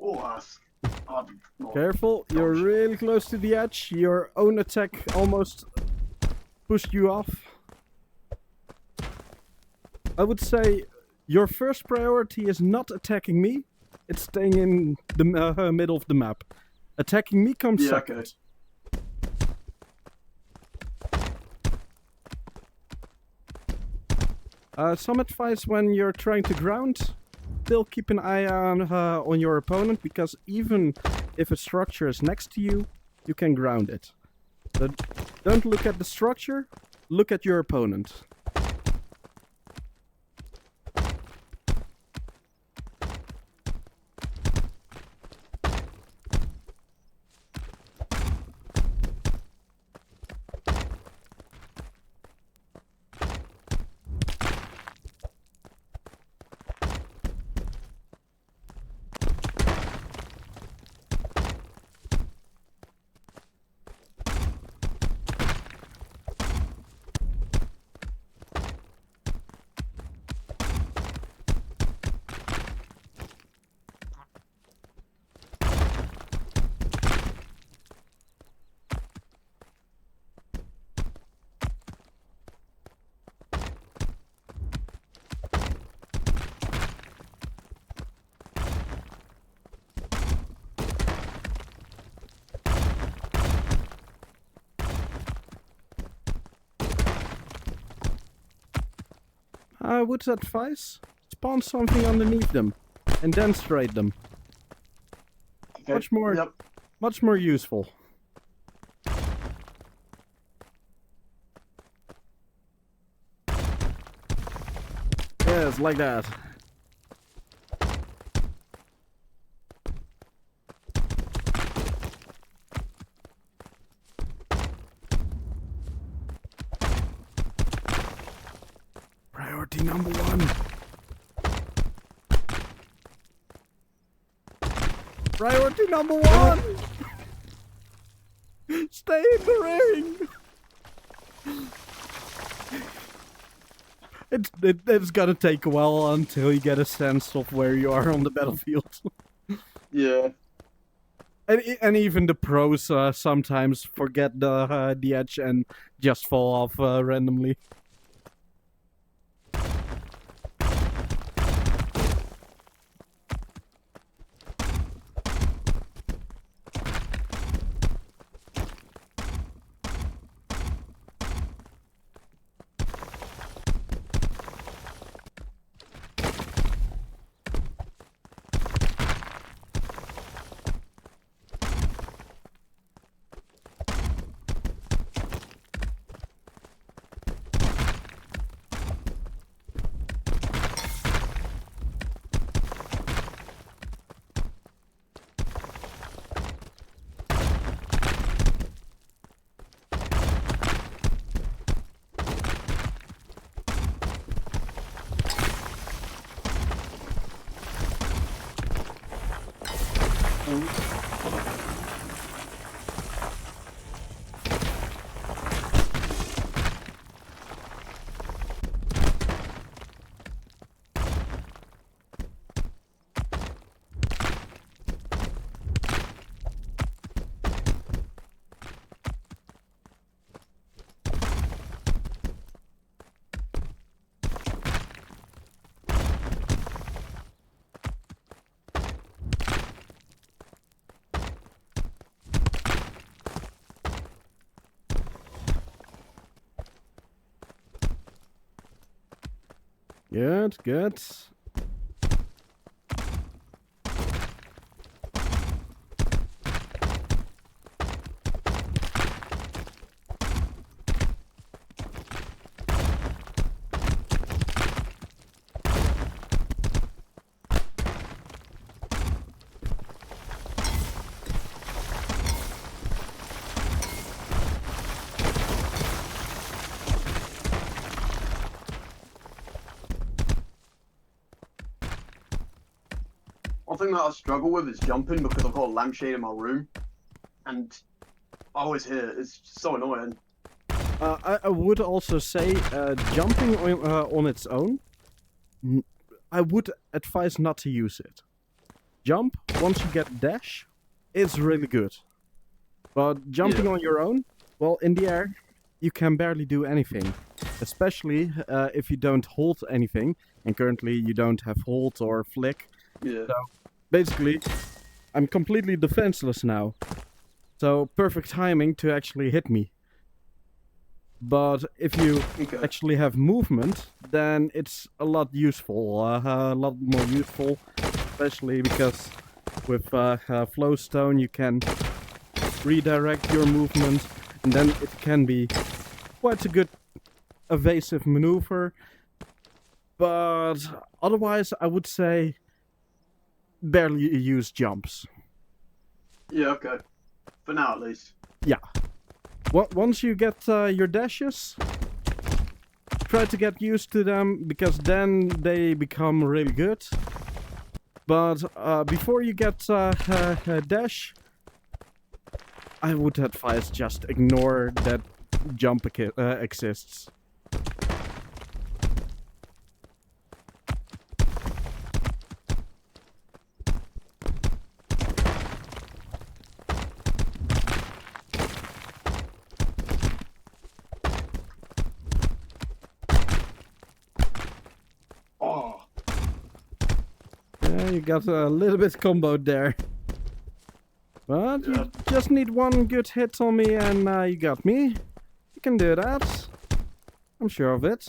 Oh, that's... not- Careful, you're Gosh. really close to the edge. Your own attack almost pushed you off. I would say your first priority is not attacking me. It's staying in the middle of the map. Attacking me comes Yeah, second. okay. Some advice when you're trying to ground, still keep an eye on your opponent, because even if a structure is next to you, you can ground it. But don't look at the structure, look at your opponent. I would advise spawn something underneath them and then straight them. Okay. Much more, Yep. much more useful. Yes, like that. Priority number one. Priority number one! Stay in the ring! It's gonna take a while until you get a sense of where you are on the battlefield. Yeah. And even the pros sometimes forget the edge and just fall off randomly. Good, good. thing that I struggle with is jumping because I've got a lampshade in my room, and I always hear it. It's just so annoying. I would also say jumping on its own, I would advise not to use it. Jump, once you get dash, is really good. But jumping on your own, well, in the air, you can barely do anything. Especially if you don't hold anything, and currently you don't have hold or flick. Yeah. So, basically, I'm completely defenseless now. So, perfect timing to actually hit me. But if you actually have movement, then it's a lot useful, a lot more useful, especially because with Flowstone you can redirect your movement, and then it can be quite a good evasive maneuver. But otherwise, I would say barely use jumps. Yeah, okay. For now, at least. Yeah. Once you get your dashes, try to get used to them, because then they become really good. But before you get a dash, I would advise just ignore that jump exists. Yeah, you got a little bit comboed there. But you just need one good hit on me and you got me. You can do that. I'm sure of it.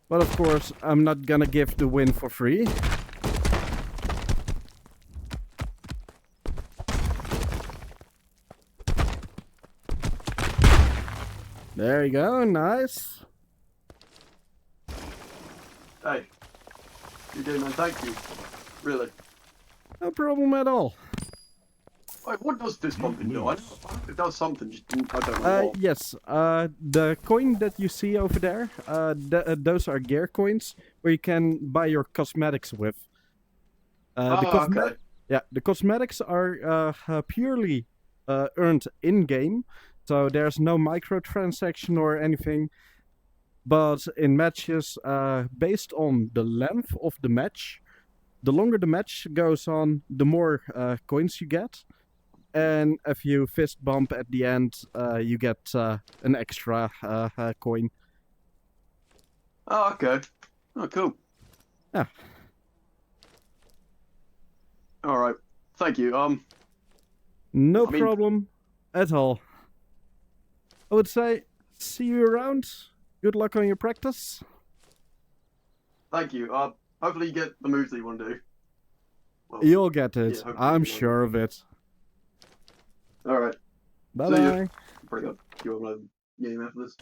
But of course, I'm not gonna give the win for free. There you go, nice. Hey. You do, man. Thank you. Really. No problem at all. Wait, what does this pumpkin do? It does something, just I don't know what. Yes, the coin that you see over there, those are gear coins where you can buy your cosmetics with. Okay. Yeah, the cosmetics are purely earned in-game, so there's no microtransaction or anything. But in matches, based on the length of the match, the longer the match goes on, the more coins you get. And if you fist bump at the end, you get an extra coin. Oh, okay. Oh, cool. Yeah. All right. Thank you. No I mean- problem at all. I would say, see you around. Good luck on your practice. Thank you. Hopefully you get the moves that you want to do. Well, You'll get it. hopefully I'm you will. sure of it. all right. Bye See ya. bye. Bring up your game after this.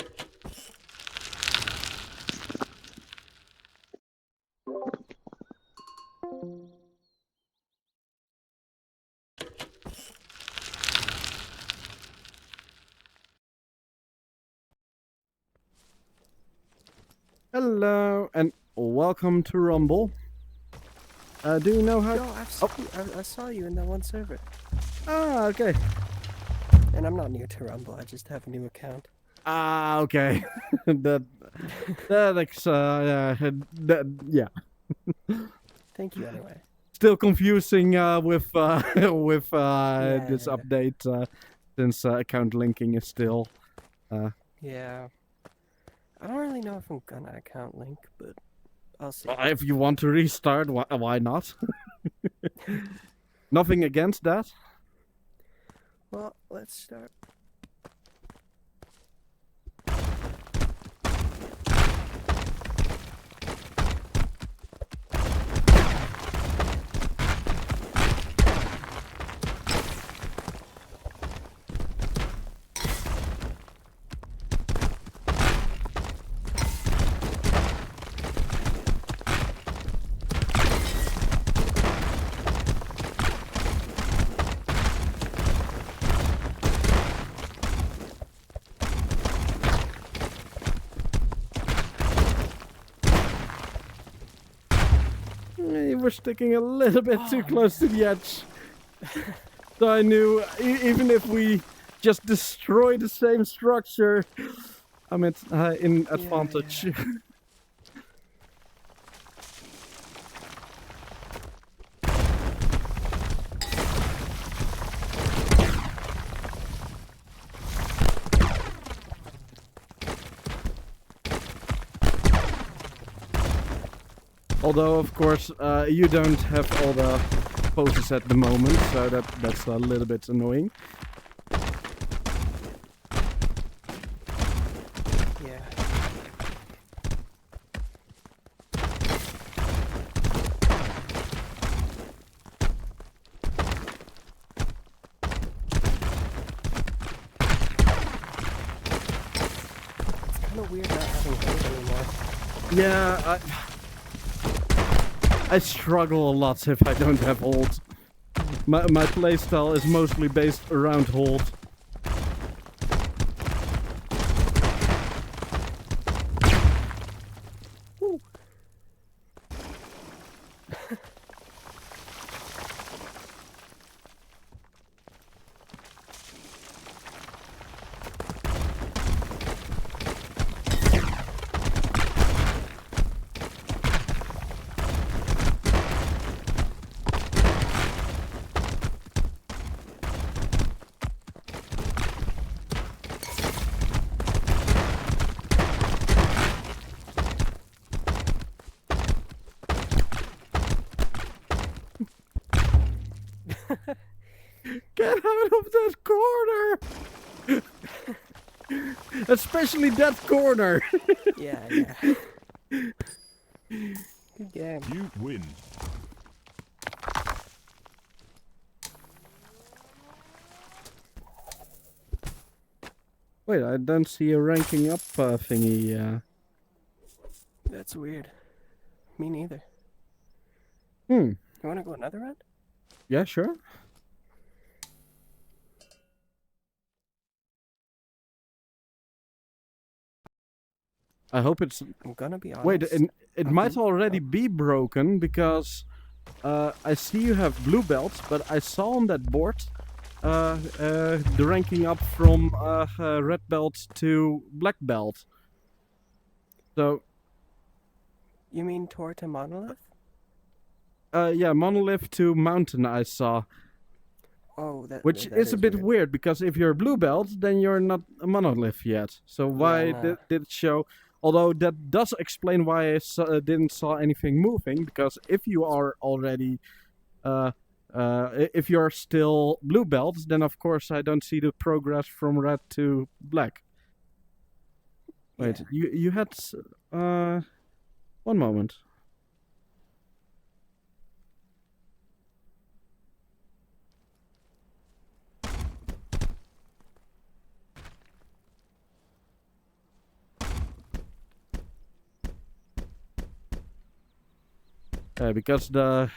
Hello and welcome to Rumble. Do you know how? Yo, I saw you in that one server. Ah, okay. And I'm not new to Rumble, I just have a new account. Ah, okay. that yeah. Thank you anyway. Still confusing with with Yeah. this update since account linking is still. Yeah. I don't really know if I'm gonna account link, but I'll see. If you want to restart, why not? Nothing against that. Well, let's start. were sticking a little bit too close to the edge. So I knew even if we just destroy the same structure, I'm in advantage. Yeah. Although, of course, you don't have all the poses at the moment, so that's a little bit annoying. Yeah. It's kind of weird not having hold anymore. Yeah, I struggle a lot if I don't have hold. My playstyle is mostly based around hold. Woo. Get out of that corner! Especially that corner! Yeah, yeah. Good game. You win. Wait, I don't see a ranking up thingy. That's weird. Me neither. Hmm. You want to go another round? Yeah, sure. I hope it's... I'm gonna be honest. Wait, it might Mhm. already be broken because I see you have blue belts, but I saw on that board the ranking up from red belt to black belt. So, You mean Tor to Monolith? yeah, monolith to mountain I saw. Oh, that Which that is a bit weird. weird because if you're a blue belt, then you're not a monolith yet. So why no. did it show? Although that does explain why I didn't saw anything moving, because if you are already, if you're still blue belts, then of course I don't see the progress from red to black. Wait, Yeah. you had one moment. Because the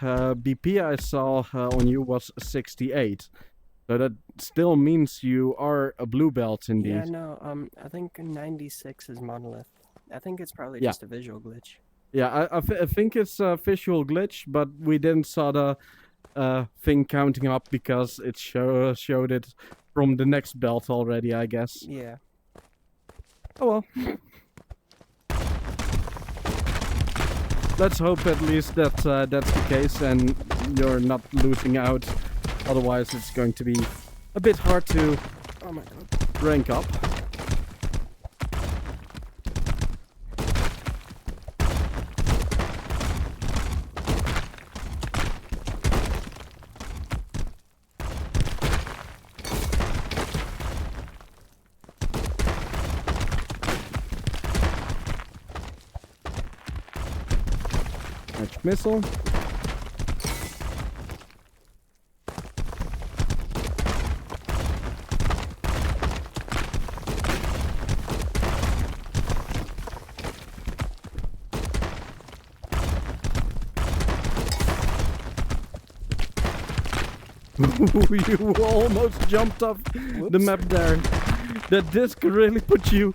BP I saw on you was 68. So that still means you are a blue belt indeed. Yeah, no, I think 96 is Monolith. I think it's probably Yeah. just a visual glitch. Yeah, I think it's a visual glitch, but we didn't saw the thing counting up because it showed it from the next belt already, I guess. Yeah. Oh well. Let's hope at least that that's the case and you're not losing out. Otherwise, it's going to be a bit hard to Oh my god. rank up. Magic missile. You almost jumped off the map there. That disc really put you...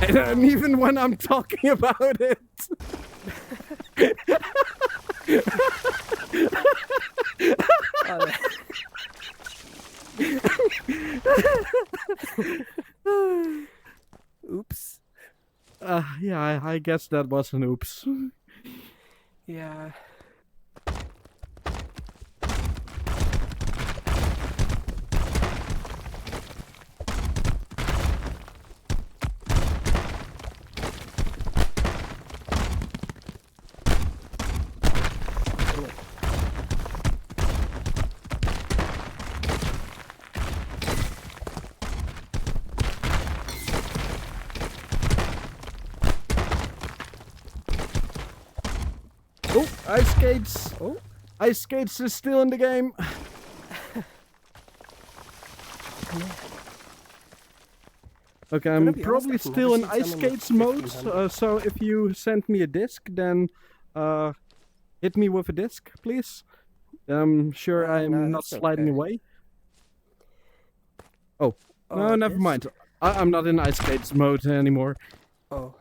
And even when I'm talking about it... Oh, oops. Yeah, I guess that was an oops. Yeah. Oh, ice skates! Oh. Ice skates is still in the game. Okay, Gonna I'm be honest, probably I've never still in seen ice someone with skates mode. 1500. So if you send me a disc, then hit me with a disc, please. I'm sure I'm No, not that's sliding okay. away. Oh, no, never Disc? mind. I'm not in ice skates mode anymore. Oh.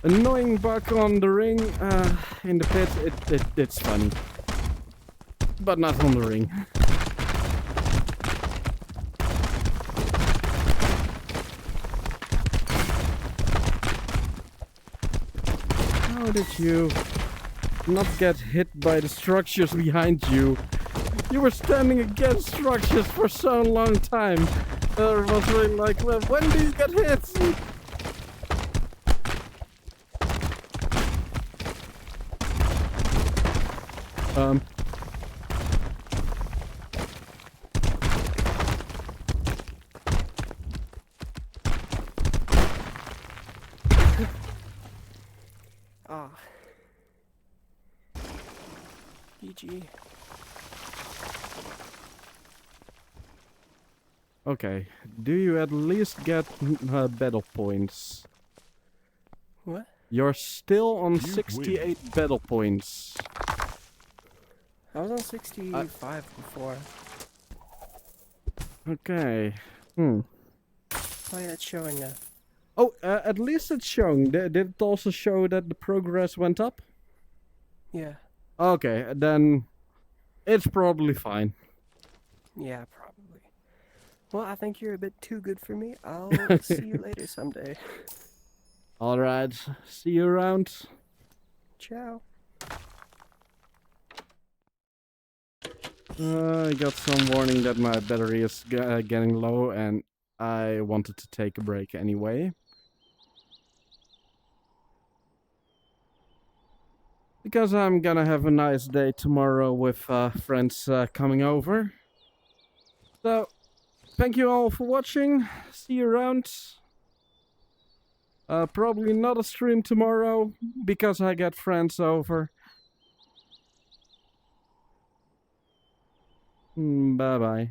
Annoying bug on the ring in the pit. It's funny, but not on the ring. How did you not get hit by the structures behind you? You were standing against structures for so long time. I was really like, well, when do you get hit? Ah. GG. Okay, do you at least get battle points? What? You're still on You 68 battle points. I was on 65 before. Okay. Oh yeah, it's showing now. Oh, at least it's showing. Did it also show that the progress went up? Yeah. Okay, then it's probably fine. Yeah, probably. Well, I think you're a bit too good for me. I'll see you later someday. Alright, see you around. Ciao. I got some warning that my battery is getting low and I wanted to take a break anyway. Because I'm gonna have a nice day tomorrow with friends coming over. So, thank you all for watching. See you around. Probably not a stream tomorrow because I got friends over. Bye bye.